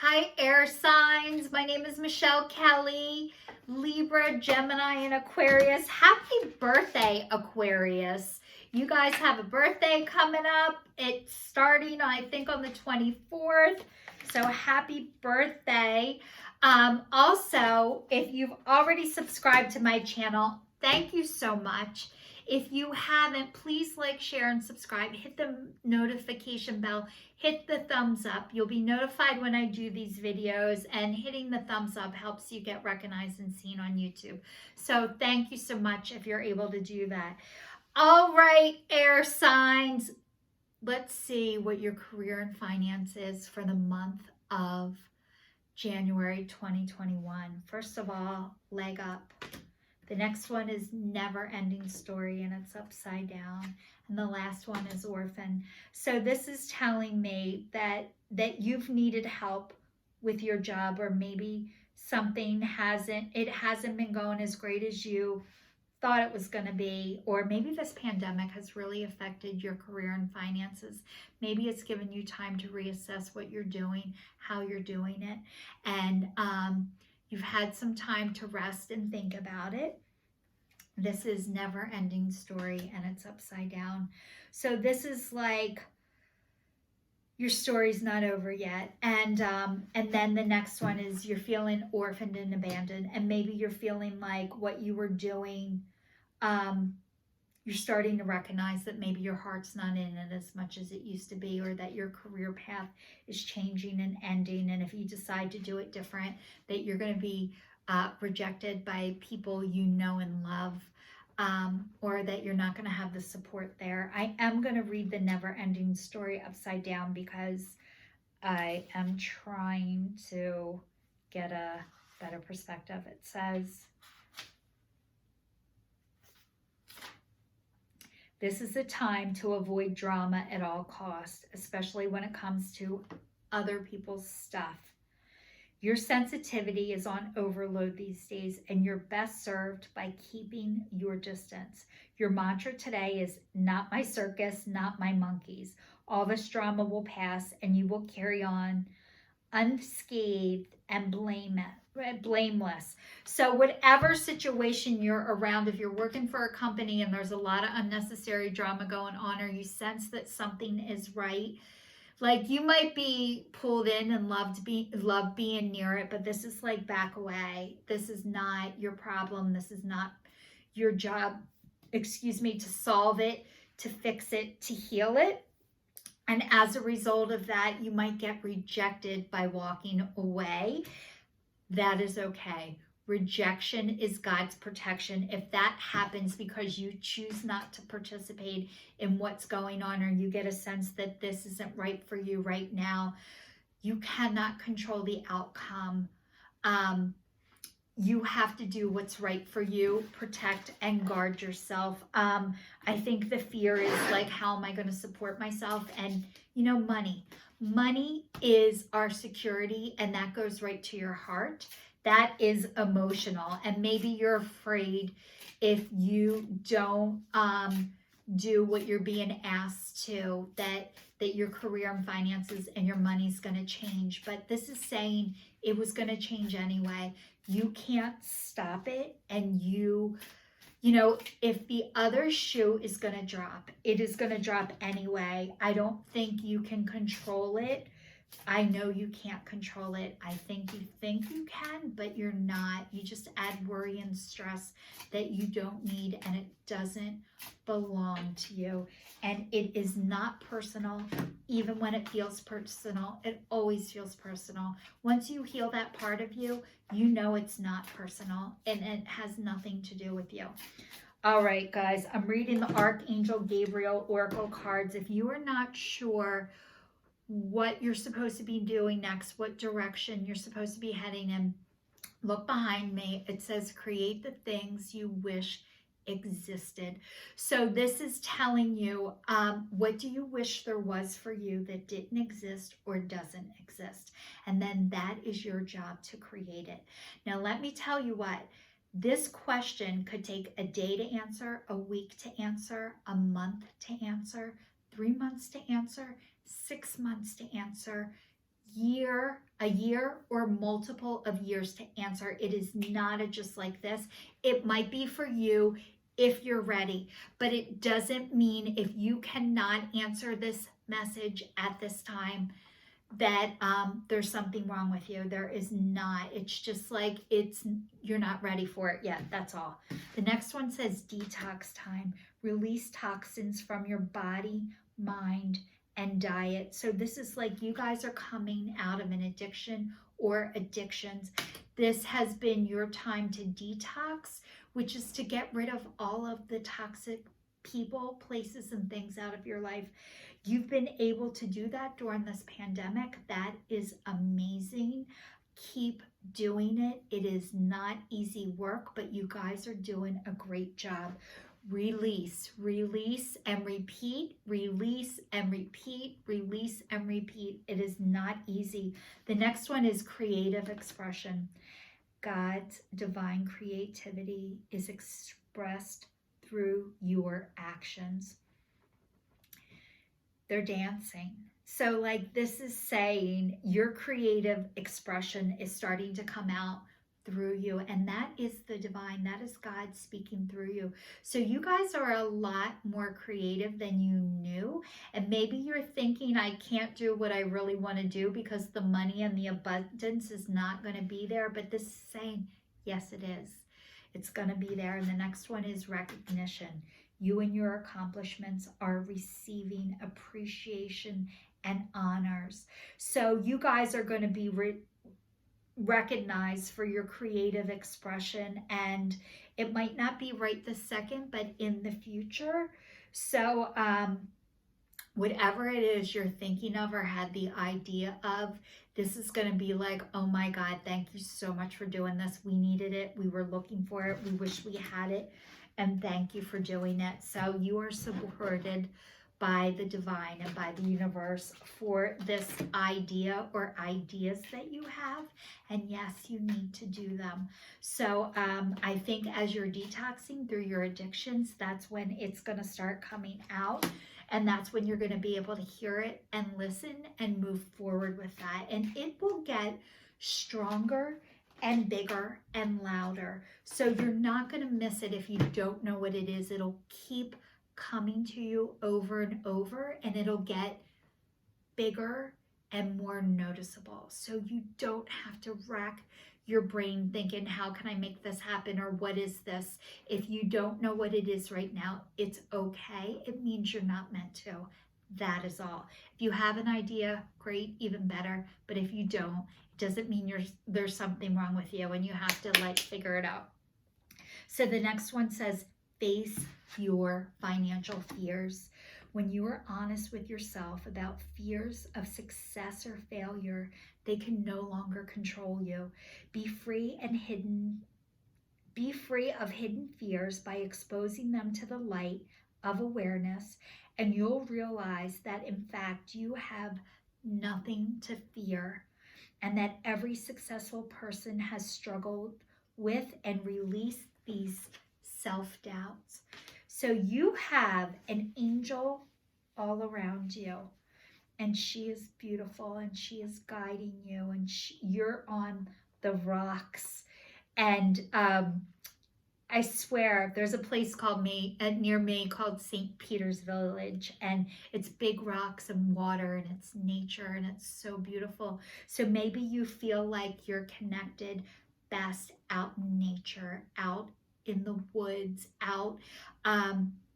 Hi, air signs. My name is Michelle Kelly, Libra, Gemini, and Aquarius. Happy birthday, Aquarius. You guys have a birthday coming up. It's starting, I think, on the 24th. So happy birthday. Also, if you've already subscribed to my channel, thank you so much. If you haven't, please like, share, and subscribe. Hit the notification bell. Hit the thumbs up. You'll be notified when I do these videos, and hitting the thumbs up helps you get recognized and seen on YouTube. So thank you so much if you're able to do that. All right, air signs. Let's see what your career and finance is for the month of January 2021. First of all, leg up. The next one is Never Ending Story, and it's upside down. And the last one is Orphan. So this is telling me that you've needed help with your job, or maybe something hasn't been going as great as you thought it was going to be, or maybe this pandemic has really affected your career and finances. Maybe it's given you time to reassess what you're doing, how you're doing it, and you've had some time to rest and think about it. This is Never Ending Story, and it's upside down. So this is like your story's not over yet. And then the next one is you're feeling orphaned and abandoned, and maybe you're feeling like what you were doing, you're starting to recognize that maybe your heart's not in it as much as it used to be, or that your career path is changing and ending. And if you decide to do it different, that you're going to be rejected by people you know and love, or that you're not going to have the support there. I am going to read the Never Ending Story upside down because I am trying to get a better perspective. It says, this is a time to avoid drama at all costs, especially when it comes to other people's stuff. Your sensitivity is on overload these days, and you're best served by keeping your distance. Your mantra today is, not my circus, not my monkeys. All this drama will pass, and you will carry on unscathed and blameless. So whatever situation you're around, if you're working for a company and there's a lot of unnecessary drama going on, or you sense that something is right, like you might be pulled in and love being near it, but this is like, back away. This is not your problem. This is not your job, to solve it, to fix it, to heal it. And as a result of that, you might get rejected by walking away. That is okay. Rejection is God's protection. If that happens because you choose not to participate in what's going on, or you get a sense that this isn't right for you right now, you cannot control the outcome. You have to do what's right for you, protect and guard yourself. I think the fear is like, how am I going to support myself? And money is our security, and that goes right to your heart. That is emotional, and maybe you're afraid if you don't do what you're being asked to, that your career and finances and your money's going to change. But this is saying it was going to change anyway. You can't stop it, and if the other shoe is going to drop, it is going to drop anyway. I don't think you can control it. I know you can't control it. I think you can, but you're not. You just add worry and stress that you don't need, and it doesn't belong to you. And it is not personal. Even when it feels personal, it always feels personal. Once you heal that part of you, you know it's not personal, and it has nothing to do with you. All right, guys, I'm reading the Archangel Gabriel Oracle cards. If you are not sure what you're supposed to be doing next, what direction you're supposed to be heading in, look behind me. It says, create the things you wish existed. So this is telling you, what do you wish there was for you that didn't exist or doesn't exist? And then that is your job to create it. Now, let me tell you what. This question could take a day to answer, a week to answer, a month to answer, 3 months to answer, 6 months to answer, year a year or multiple of years to answer. It is not a just like this. It might be for you if you're ready, but it doesn't mean if you cannot answer this message at this time that there's something wrong with you. There is not. It's just like you're not ready for it yet. That's all. The next one says detox time. Release toxins from your body, mind, and diet. So this is like you guys are coming out of an addiction or addictions. This has been your time to detox, which is to get rid of all of the toxic people, places, and things out of your life. You've been able to do that during this pandemic. That is amazing. Keep doing it. It is not easy work, but you guys are doing a great job. Release, release and repeat, release and repeat, release and repeat. It is not easy. The next one is creative expression. God's divine creativity is expressed through your actions. They're dancing. So like this is saying your creative expression is starting to come out through you, and that is the divine. That is God speaking through you. So you guys are a lot more creative than you knew, and maybe you're thinking, I can't do what I really want to do because the money and the abundance is not going to be there. But this is saying, yes, it is. It's going to be there. And the next one is recognition. You and your accomplishments are receiving appreciation and honors. So you guys are going to be recognized for your creative expression, and it might not be right this second, but in the future. So whatever it is you're thinking of or had the idea of, this is going to be like, oh my God, thank you so much for doing this. We needed it. We were looking for it. We wish we had it. And thank you for doing it. So you are supported by the divine and by the universe for this idea or ideas that you have. And yes, you need to do them. So I think as you're detoxing through your addictions, that's when it's going to start coming out. And that's when you're going to be able to hear it and listen and move forward with that. And it will get stronger and bigger and louder. So you're not going to miss it if you don't know what it is. It'll keep coming to you over and over, and it'll get bigger and more noticeable. So you don't have to rack your brain thinking, how can I make this happen? Or what is this? If you don't know what it is right now, it's okay. It means you're not meant to. That is all. If you have an idea, great, even better. But if you don't, it doesn't mean there's something wrong with you and you have to like figure it out. So the next one says, face your financial fears. When you are honest with yourself about fears of success or failure, they can no longer control you. Be free of hidden fears by exposing them to the light of awareness, and you'll realize that in fact you have nothing to fear, and that every successful person has struggled with and released these self-doubts. So you have an angel all around you, and she is beautiful, and she is guiding you, and you're on the rocks. And I swear there's a place near me called St. Peter's Village, and it's big rocks and water, and it's nature, and it's so beautiful. So maybe you feel like you're connected best out in nature, out in the woods, out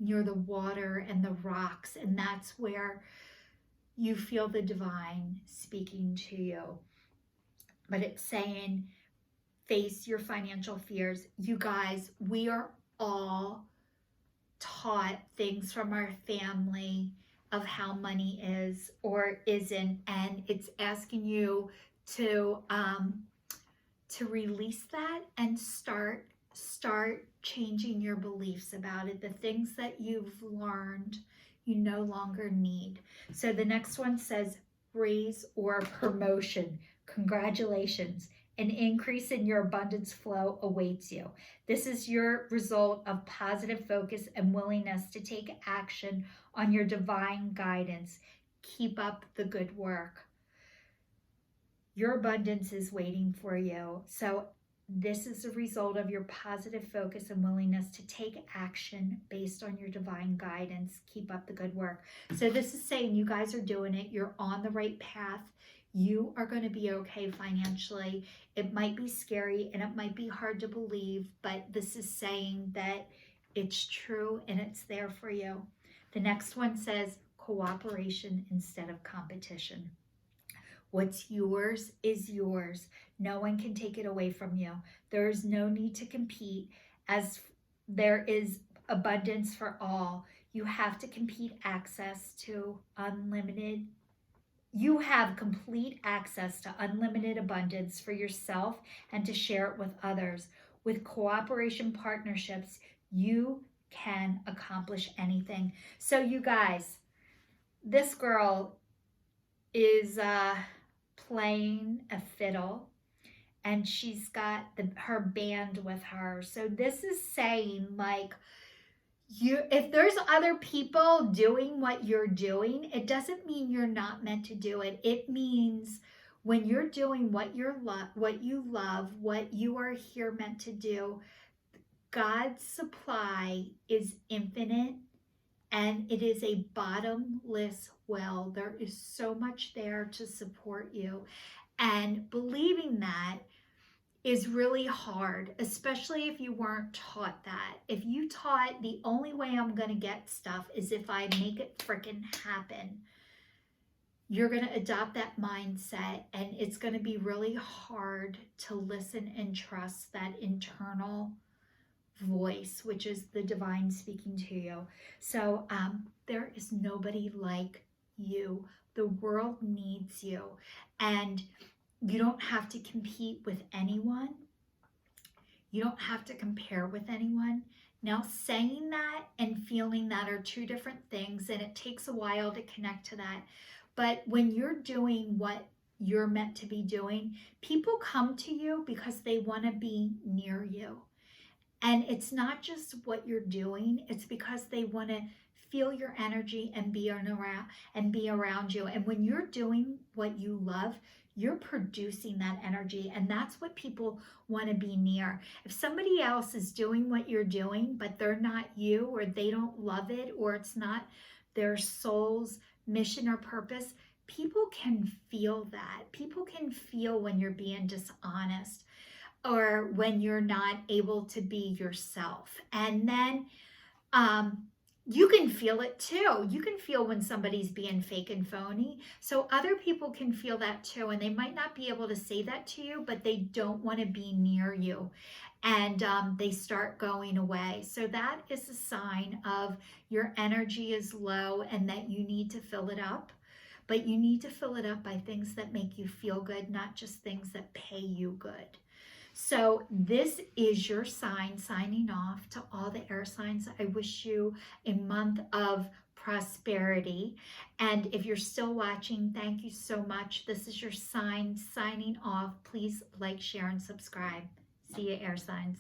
near the water and the rocks, and that's where you feel the divine speaking to you. But it's saying, face your financial fears. You guys, we are all taught things from our family of how money is or isn't, and it's asking you to release that and start changing your beliefs about it. The things that you've learned, you no longer need. So the next one says, raise or promotion. Congratulations. An increase in your abundance flow awaits you. This is your result of positive focus and willingness to take action on your divine guidance. Keep up the good work. Your abundance is waiting for you. So this is a result of your positive focus and willingness to take action based on your divine guidance. Keep up the good work. So this is saying you guys are doing it. You're on the right path. You are going to be okay financially. It might be scary and it might be hard to believe, but this is saying that it's true and it's there for you. The next one says cooperation instead of competition. What's yours is yours. No one can take it away from you. There is no need to compete, as there is abundance for all. You have to compete access to unlimited. You have complete access to unlimited abundance for yourself and to share it with others. With cooperation partnerships, you can accomplish anything. So you guys, this girl is playing a fiddle and she's got her band with her. So this is saying, like, if there's other people doing what you're doing, it doesn't mean you're not meant to do it. It means when you're doing what you love, what you are here meant to do, God's supply is infinite. And it is a bottomless well. There is so much there to support you. And believing that is really hard, especially if you weren't taught that. If you taught the only way I'm going to get stuff is if I make it freaking happen, you're going to adopt that mindset, and it's going to be really hard to listen and trust that internal voice, which is the divine speaking to you. So there is nobody like you. The world needs you, and you don't have to compete with anyone. You don't have to compare with anyone. Now, saying that and feeling that are two different things, and it takes a while to connect to that. But when you're doing what you're meant to be doing, people come to you because they want to be near you. And it's not just what you're doing, it's because they want to feel your energy and be around you. And when you're doing what you love, you're producing that energy, and that's what people want to be near. If somebody else is doing what you're doing, but they're not you, or they don't love it, or it's not their soul's mission or purpose, people can feel that. People can feel when you're being dishonest, or when you're not able to be yourself. And then you can feel it too. You can feel when somebody's being fake and phony. So other people can feel that too. And they might not be able to say that to you, but they don't want to be near you. And they start going away. So that is a sign of your energy is low and that you need to fill it up. But you need to fill it up by things that make you feel good, not just things that pay you good. So this is your sign, signing off to all the air signs. I wish you a month of prosperity. And if you're still watching, thank you so much. This is your sign, signing off. Please like, share, and subscribe. See you, air signs.